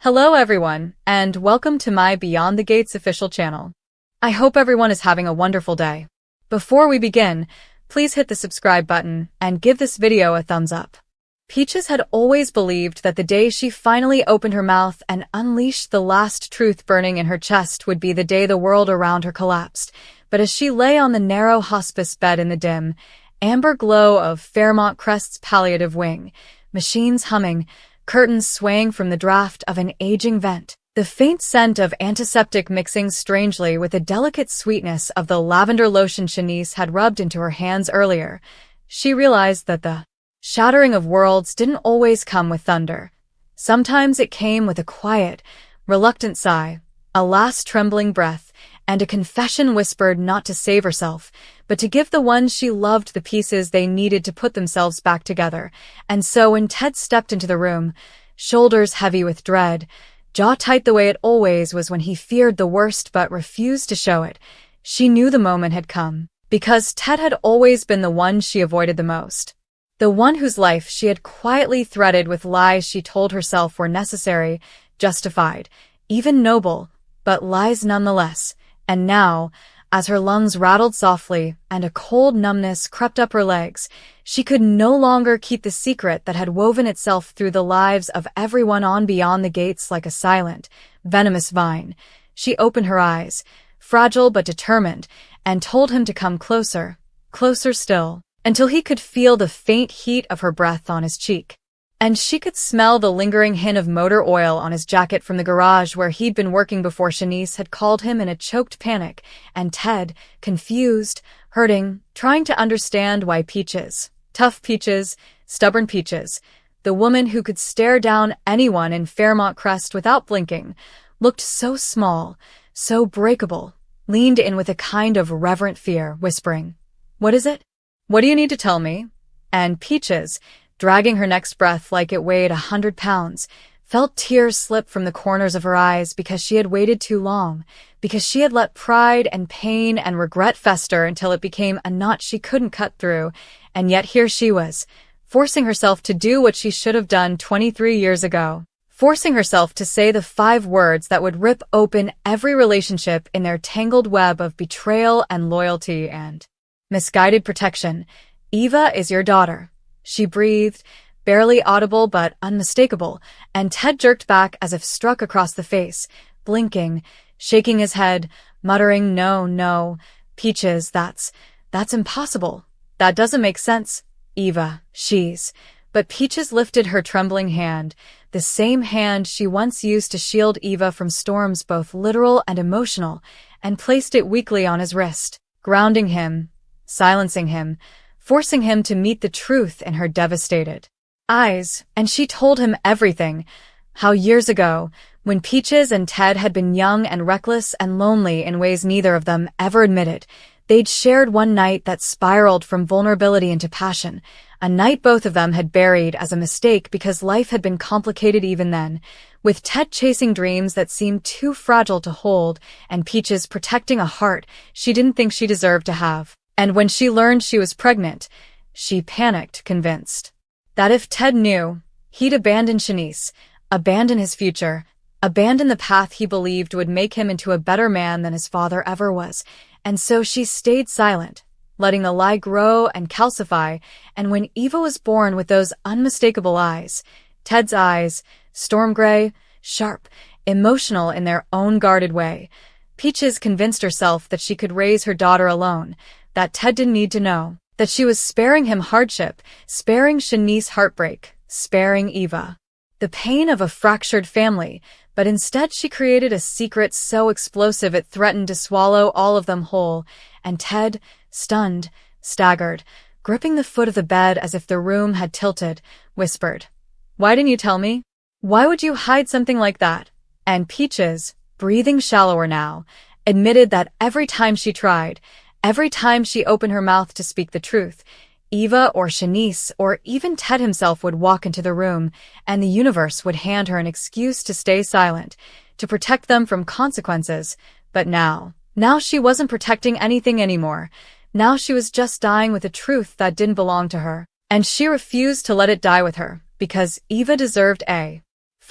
Hello everyone, and welcome to my Beyond the Gates official channel. I hope everyone is having a wonderful day. Before we begin, please hit the subscribe button and give this video a thumbs up. Peaches had always believed that the day she finally opened her mouth and unleashed the last truth burning in her chest would be the day the world around her collapsed. But as she lay on the narrow hospice bed in the dim, amber glow of Fairmont Crest's palliative wing, machines humming, curtains swaying from the draft of an aging vent, the faint scent of antiseptic mixing strangely with the delicate sweetness of the lavender lotion Shanice had rubbed into her hands earlier, she realized that the shattering of worlds didn't always come with thunder. Sometimes it came with a quiet, reluctant sigh, a last trembling breath, and a confession whispered not to save herself, but to give the ones she loved the pieces they needed to put themselves back together. And so when Ted stepped into the room, shoulders heavy with dread, jaw tight the way it always was when he feared the worst but refused to show it, she knew the moment had come. Because Ted had always been the one she avoided the most. The one whose life she had quietly threaded with lies she told herself were necessary, justified, even noble, but lies nonetheless. And now, as her lungs rattled softly and a cold numbness crept up her legs, she could no longer keep the secret that had woven itself through the lives of everyone on Beyond the Gates like a silent, venomous vine. She opened her eyes, fragile but determined, and told him to come closer, closer still, until he could feel the faint heat of her breath on his cheek. And she could smell the lingering hint of motor oil on his jacket from the garage where he'd been working before Shanice had called him in a choked panic, and Ted, confused, hurting, trying to understand why Peaches, tough Peaches, stubborn Peaches, the woman who could stare down anyone in Fairmont Crest without blinking, looked so small, so breakable, leaned in with a kind of reverent fear, whispering, "What is it? What do you need to tell me?" And Peaches, dragging her next breath like it weighed 100 pounds, felt tears slip from the corners of her eyes because she had waited too long, because she had let pride and pain and regret fester until it became a knot she couldn't cut through, and yet here she was, forcing herself to do what she should have done 23 years ago, forcing herself to say the 5 words that would rip open every relationship in their tangled web of betrayal and loyalty and misguided protection. "Eva is your daughter," she breathed, barely audible but unmistakable, and Ted jerked back as if struck across the face, blinking, shaking his head, muttering, "No, no, Peaches, that's impossible. That doesn't make sense. Eva, she's..." But Peaches lifted her trembling hand, the same hand she once used to shield Eva from storms both literal and emotional, and placed it weakly on his wrist, grounding him, silencing him, forcing him to meet the truth in her devastated eyes. And she told him everything, how years ago, when Peaches and Ted had been young and reckless and lonely in ways neither of them ever admitted, they'd shared one night that spiraled from vulnerability into passion, a night both of them had buried as a mistake because life had been complicated even then, with Ted chasing dreams that seemed too fragile to hold, and Peaches protecting a heart she didn't think she deserved to have. And when she learned she was pregnant, she panicked, convinced that if Ted knew, he'd abandon Shanice, abandon his future, abandon the path he believed would make him into a better man than his father ever was. And so she stayed silent, letting the lie grow and calcify, and when Eva was born with those unmistakable eyes, Ted's eyes, storm gray, sharp, emotional in their own guarded way, Peaches convinced herself that she could raise her daughter alone, that Ted didn't need to know, that she was sparing him hardship, sparing Shanice heartbreak, sparing Eva the pain of a fractured family, but instead she created a secret so explosive it threatened to swallow all of them whole. And Ted, stunned, staggered, gripping the foot of the bed as if the room had tilted, whispered, "Why didn't you tell me? Why would you hide something like that?" And Peaches, breathing shallower now, admitted that every time she tried, every time she opened her mouth to speak the truth, Eva or Shanice or even Ted himself would walk into the room, and the universe would hand her an excuse to stay silent, to protect them from consequences. But now she wasn't protecting anything anymore. Now she was just dying with a truth that didn't belong to her, and she refused to let it die with her, because Eva deserved a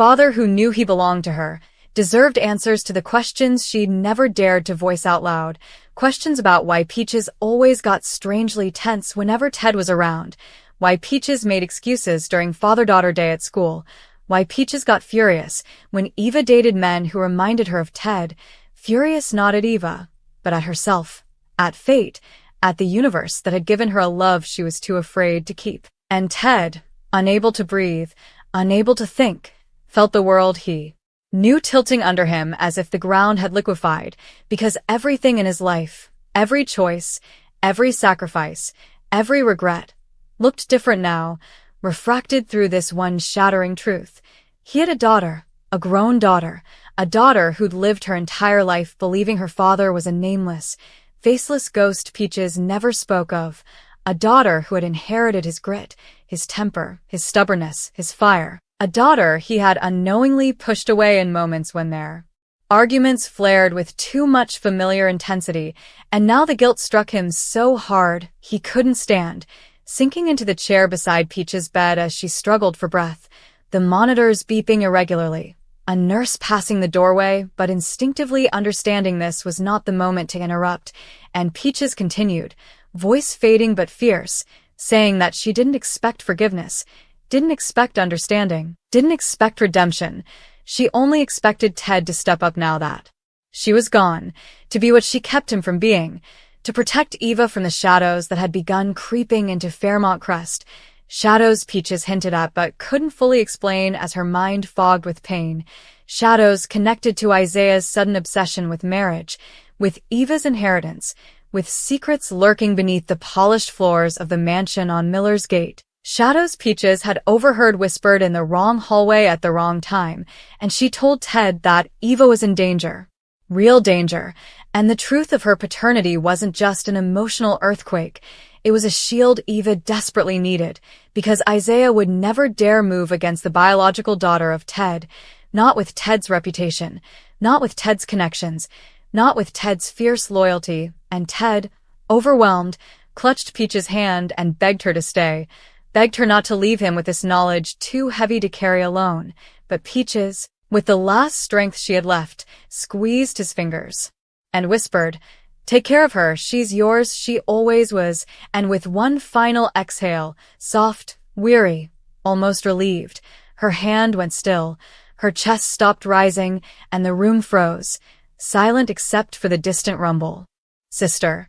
father who knew he belonged to her, deserved answers to the questions she'd never dared to voice out loud. Questions about why Peaches always got strangely tense whenever Ted was around, why Peaches made excuses during father-daughter day at school, why Peaches got furious when Eva dated men who reminded her of Ted, furious not at Eva, but at herself, at fate, at the universe that had given her a love she was too afraid to keep. And Ted, unable to breathe, unable to think, felt the world he knew tilting under him as if the ground had liquefied, because everything in his life, every choice, every sacrifice, every regret, looked different now, refracted through this one shattering truth. He had a daughter, a grown daughter, a daughter who'd lived her entire life believing her father was a nameless, faceless ghost Peaches never spoke of, a daughter who had inherited his grit, his temper, his stubbornness, his fire, a daughter he had unknowingly pushed away in moments when their arguments flared with too much familiar intensity, and now the guilt struck him so hard he couldn't stand, sinking into the chair beside Peaches' bed as she struggled for breath, the monitors beeping irregularly. A nurse passing the doorway, but instinctively understanding this was not the moment to interrupt, and Peaches continued, voice fading but fierce, saying that she didn't expect forgiveness, didn't expect understanding, didn't expect redemption. She only expected Ted to step up now that she was gone, to be what she kept him from being, to protect Eva from the shadows that had begun creeping into Fairmont Crest, shadows Peaches hinted at but couldn't fully explain as her mind fogged with pain, shadows connected to Isaiah's sudden obsession with marriage, with Eva's inheritance, with secrets lurking beneath the polished floors of the mansion on Miller's Gate. Shadows Peaches had overheard whispered in the wrong hallway at the wrong time, and she told Ted that Eva was in danger. Real danger, and the truth of her paternity wasn't just an emotional earthquake. It was a shield Eva desperately needed, because Isaiah would never dare move against the biological daughter of Ted, not with Ted's reputation, not with Ted's connections, not with Ted's fierce loyalty, and Ted, overwhelmed, clutched Peaches' hand and begged her to stay, begged her not to leave him with this knowledge too heavy to carry alone. But Peaches, with the last strength she had left, squeezed his fingers and whispered, "Take care of her, she's yours, she always was," and with one final exhale, soft, weary, almost relieved, her hand went still, her chest stopped rising, and the room froze, silent except for the distant rumble. Sister.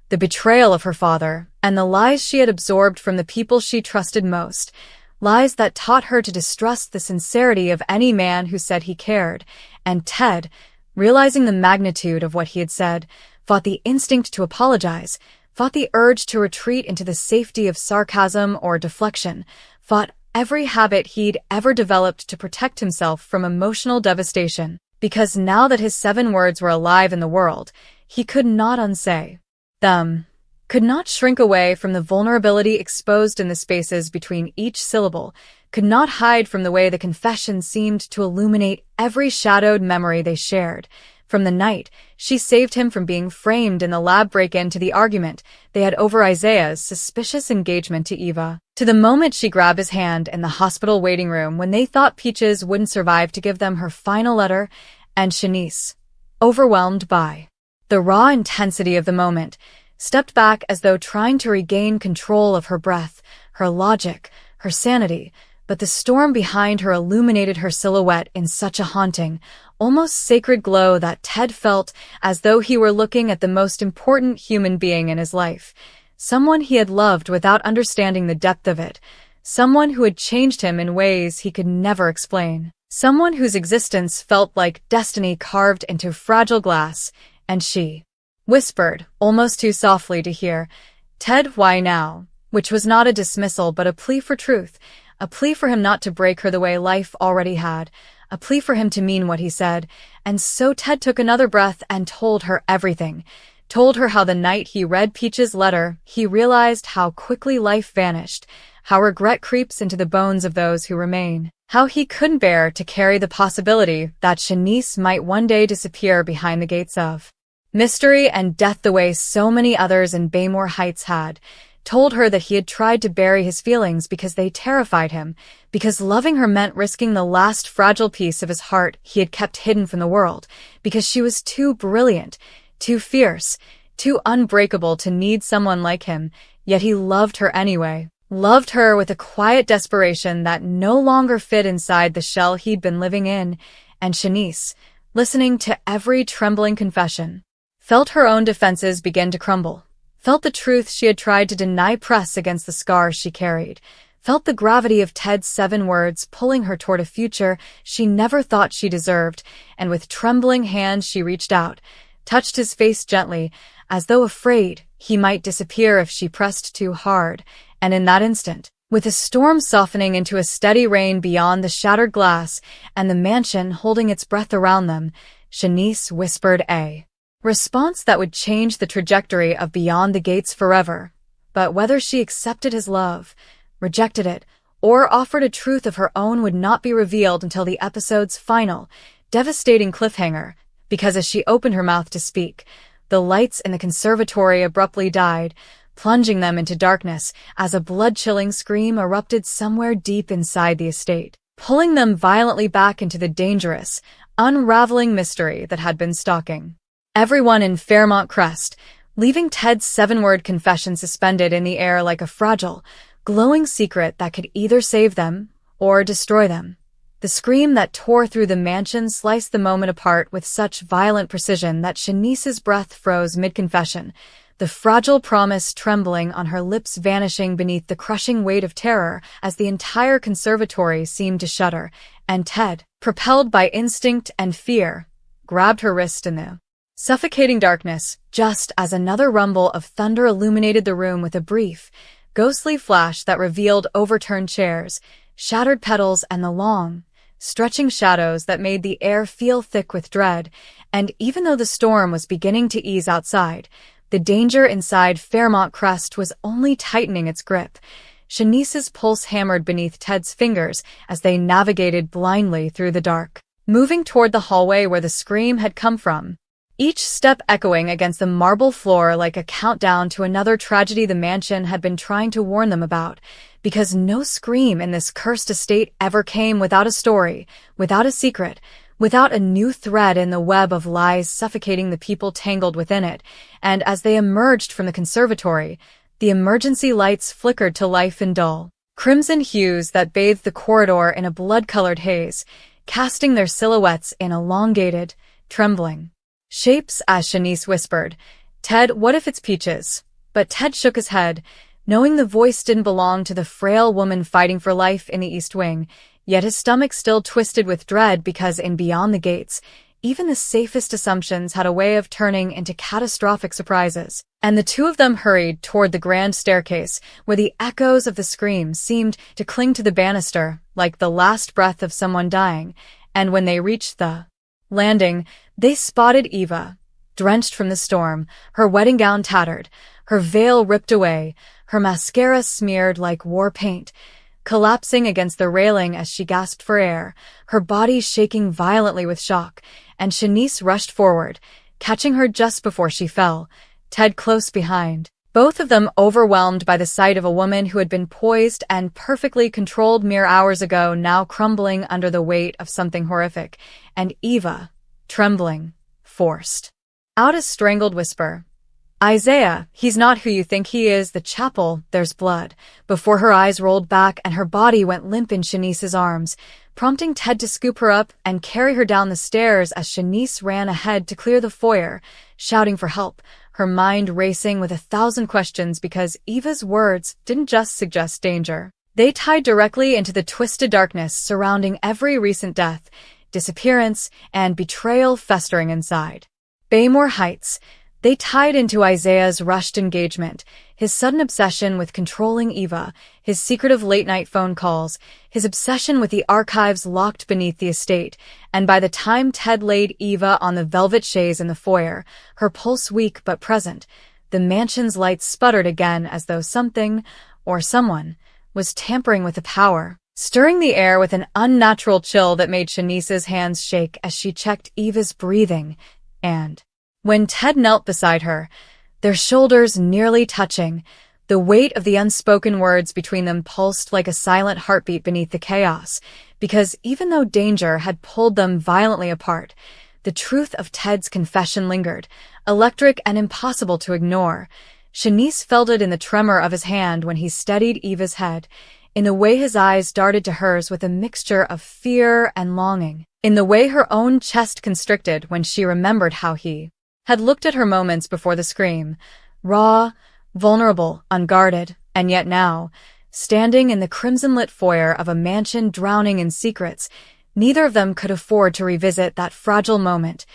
The betrayal of her father, and the lies she had absorbed from the people she trusted most, lies that taught her to distrust the sincerity of any man who said he cared, and Ted, realizing the magnitude of what he had said, fought the instinct to apologize, fought the urge to retreat into the safety of sarcasm or deflection, fought every habit he'd ever developed to protect himself from emotional devastation, because now that his 7 words were alive in the world, he could not unsay them, could not shrink away from the vulnerability exposed in the spaces between each syllable, could not hide from the way the confession seemed to illuminate every shadowed memory they shared. From the night she saved him from being framed in the lab break-in to the argument they had over Isaiah's suspicious engagement to Eva, to the moment she grabbed his hand in the hospital waiting room when they thought Peaches wouldn't survive to give them her final letter, and Shanice, overwhelmed by the raw intensity of the moment, stepped back as though trying to regain control of her breath, her logic, her sanity, but the storm behind her illuminated her silhouette in such a haunting, almost sacred glow that Ted felt as though he were looking at the most important human being in his life, someone he had loved without understanding the depth of it, someone who had changed him in ways he could never explain, someone whose existence felt like destiny carved into fragile glass. And she whispered, almost too softly to hear, "Ted, why now?" which was not a dismissal but a plea for truth, a plea for him not to break her the way life already had, a plea for him to mean what he said. And so Ted took another breath and told her everything, told her how the night he read Peaches' letter, he realized how quickly life vanished, how regret creeps into the bones of those who remain, how he couldn't bear to carry the possibility that Shanice might one day disappear behind the gates of mystery and death the way so many others in Baymore Heights had. told her that he had tried to bury his feelings because they terrified him, because loving her meant risking the last fragile piece of his heart he had kept hidden from the world, because she was too brilliant, too fierce, too unbreakable to need someone like him, yet he loved her anyway. Loved her with a quiet desperation that no longer fit inside the shell he'd been living in, and Shanice, listening to every trembling confession, felt her own defenses begin to crumble, felt the truth she had tried to deny press against the scars she carried, felt the gravity of Ted's 7 words pulling her toward a future she never thought she deserved, and with trembling hands she reached out, touched his face gently, as though afraid he might disappear if she pressed too hard, and in that instant, with the storm softening into a steady rain beyond the shattered glass and the mansion holding its breath around them, Shanice whispered a response that would change the trajectory of Beyond the Gates forever. But whether she accepted his love, rejected it, or offered a truth of her own would not be revealed until the episode's final, devastating cliffhanger, because as she opened her mouth to speak, the lights in the conservatory abruptly died, plunging them into darkness as a blood-chilling scream erupted somewhere deep inside the estate, pulling them violently back into the dangerous, unraveling mystery that had been stalking everyone in Fairmont Crest, leaving Ted's 7-word confession suspended in the air like a fragile, glowing secret that could either save them or destroy them. The scream that tore through the mansion sliced the moment apart with such violent precision that Shanice's breath froze mid-confession, the fragile promise trembling on her lips vanishing beneath the crushing weight of terror as the entire conservatory seemed to shudder, and Ted, propelled by instinct and fear, grabbed her wrist in the suffocating darkness, just as another rumble of thunder illuminated the room with a brief, ghostly flash that revealed overturned chairs, shattered petals, and the long, stretching shadows that made the air feel thick with dread. And even though the storm was beginning to ease outside, the danger inside Fairmont Crest was only tightening its grip. Shanice's pulse hammered beneath Ted's fingers as they navigated blindly through the dark, moving toward the hallway where the scream had come from, each step echoing against the marble floor like a countdown to another tragedy the mansion had been trying to warn them about, because no scream in this cursed estate ever came without a story, without a secret, without a new thread in the web of lies suffocating the people tangled within it. And as they emerged from the conservatory, the emergency lights flickered to life in dull, crimson hues that bathed the corridor in a blood-colored haze, casting their silhouettes in elongated, trembling shapes as Shanice whispered, "Ted, what if it's Peaches?" But Ted shook his head, knowing the voice didn't belong to the frail woman fighting for life in the East Wing, yet his stomach still twisted with dread because in Beyond the Gates, even the safest assumptions had a way of turning into catastrophic surprises. And the two of them hurried toward the grand staircase, where the echoes of the scream seemed to cling to the banister like the last breath of someone dying, and when they reached the landing, they spotted Eva, drenched from the storm, her wedding gown tattered, her veil ripped away, her mascara smeared like war paint, collapsing against the railing as she gasped for air, her body shaking violently with shock, and Shanice rushed forward, catching her just before she fell, Ted close behind. Both of them overwhelmed by the sight of a woman who had been poised and perfectly controlled mere hours ago now crumbling under the weight of something horrific, and Eva, trembling, forced out a strangled whisper. "Isaiah, he's not who you think he is. The chapel, there's blood," before her eyes rolled back and her body went limp in Shanice's arms, prompting Ted to scoop her up and carry her down the stairs as Shanice ran ahead to clear the foyer, shouting for help, her mind racing with 1,000 questions because Eva's words didn't just suggest danger. They tied directly into the twisted darkness surrounding every recent death, disappearance, and betrayal festering inside Baymore Heights. They tied into Isaiah's rushed engagement, his sudden obsession with controlling Eva, his secretive late-night phone calls, his obsession with the archives locked beneath the estate, and by the time Ted laid Eva on the velvet chaise in the foyer, her pulse weak but present, the mansion's lights sputtered again as though something, or someone, was tampering with the power, stirring the air with an unnatural chill that made Shanice's hands shake as she checked Eva's breathing, and when Ted knelt beside her, their shoulders nearly touching, The weight of the unspoken words between them pulsed like a silent heartbeat beneath the chaos, because even though danger had pulled them violently apart, the truth of Ted's confession lingered, electric and impossible to ignore. Shanice felt it in the tremor of his hand when he steadied Eva's head, in the way his eyes darted to hers with a mixture of fear and longing, in the way her own chest constricted when she remembered how he had looked at her moments before the scream, raw, vulnerable, unguarded, and yet now, standing in the crimson-lit foyer of a mansion drowning in secrets, neither of them could afford to revisit that fragile moment,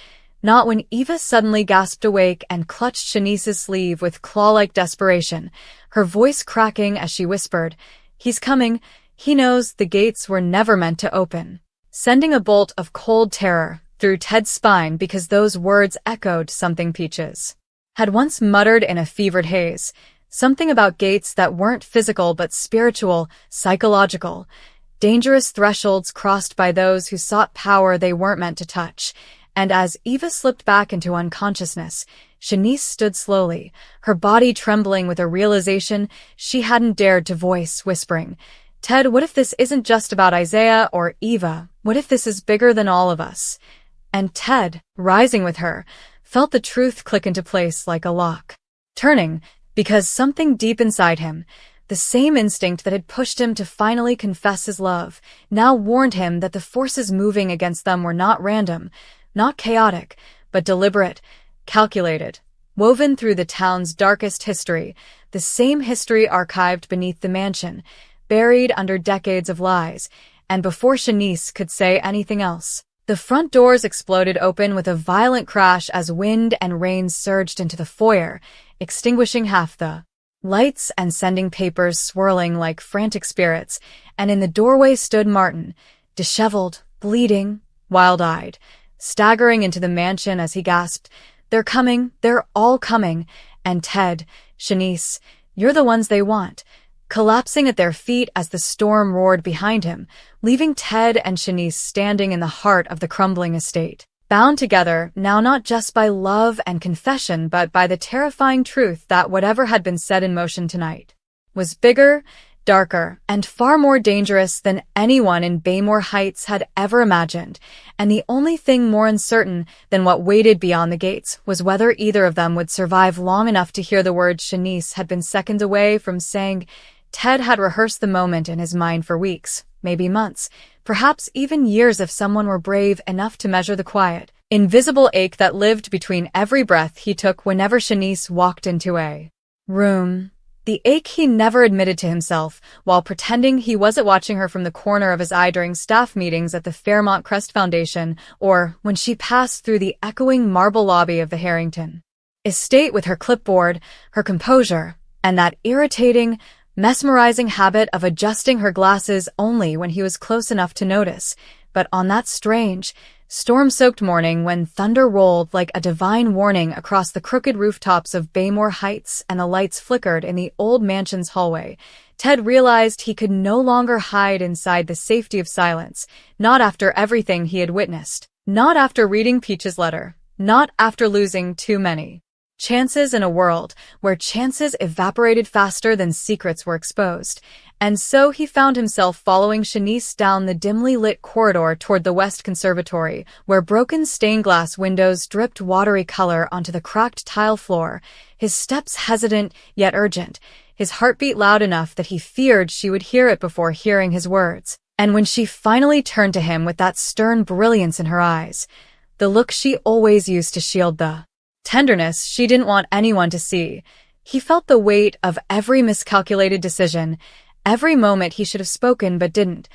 not when Eva suddenly gasped awake and clutched Shanice's sleeve with claw-like desperation, her voice cracking as she whispered, "He's coming. He knows the gates were never meant to open," sending a bolt of cold terror through Ted's spine because those words echoed something Peaches had once muttered in a fevered haze, something about gates that weren't physical but spiritual, psychological, dangerous thresholds crossed by those who sought power they weren't meant to touch. And as Eva slipped back into unconsciousness, Shanice stood slowly, her body trembling with a realization she hadn't dared to voice, whispering, "Ted, what if this isn't just about Isaiah or Eva? What if this is bigger than all of us?" And Ted, rising with her, felt the truth click into place like a lock. Turning, because something deep inside him, the same instinct that had pushed him to finally confess his love, now warned him that the forces moving against them were not random, not chaotic, but deliberate, calculated, woven through the town's darkest history, the same history archived beneath the mansion, buried under decades of lies, and before Shanice could say anything else. The front doors exploded open with a violent crash as wind and rain surged into the foyer, extinguishing half the lights and sending papers swirling like frantic spirits, and in the doorway stood Martin, disheveled, bleeding, wild-eyed, staggering into the mansion as he gasped, "They're coming, they're all coming," and Ted, Shanice, "You're the ones they want," collapsing at their feet as the storm roared behind him, leaving Ted and Shanice standing in the heart of the crumbling estate, bound together now not just by love and confession but by the terrifying truth that whatever had been set in motion tonight was bigger, darker, and far more dangerous than anyone in Baymore Heights had ever imagined, and the only thing more uncertain than what waited beyond the gates was whether either of them would survive long enough to hear the words Shanice had been seconds away from saying. Ted had rehearsed the moment in his mind for weeks, maybe months, perhaps even years if someone were brave enough to measure the quiet, invisible ache that lived between every breath he took whenever Shanice walked into a room. The ache he never admitted to himself, while pretending he wasn't watching her from the corner of his eye during staff meetings at the Fairmont Crest Foundation, or when she passed through the echoing marble lobby of the Harrington estate with her clipboard, her composure, and that irritating, mesmerizing habit of adjusting her glasses only when he was close enough to notice. But on that strange, storm-soaked morning when thunder rolled like a divine warning across the crooked rooftops of Baymore Heights and the lights flickered in the old mansion's hallway, Ted realized he could no longer hide inside the safety of silence, not after everything he had witnessed, not after reading Peach's letter, not after losing too many chances in a world where chances evaporated faster than secrets were exposed. And so he found himself following Shanice down the dimly lit corridor toward the West Conservatory, where broken stained glass windows dripped watery color onto the cracked tile floor, his steps hesitant yet urgent, his heartbeat loud enough that he feared she would hear it before hearing his words. And when she finally turned to him with that stern brilliance in her eyes, the look she always used to shield the tenderness she didn't want anyone to see, he felt the weight of every miscalculated decision, every moment he should have spoken but didn't,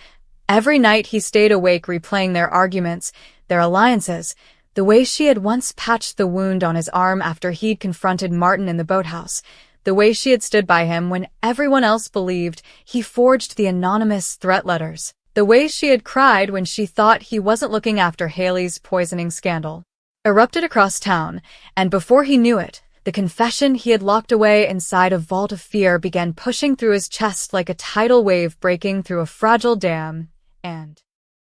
every night he stayed awake replaying their arguments, their alliances, the way she had once patched the wound on his arm after he'd confronted Martin in the boathouse, the way she had stood by him when everyone else believed he forged the anonymous threat letters, the way she had cried when she thought he wasn't looking after Haley's poisoning scandal, erupted across town, and before he knew it, the confession he had locked away inside a vault of fear began pushing through his chest like a tidal wave breaking through a fragile dam, and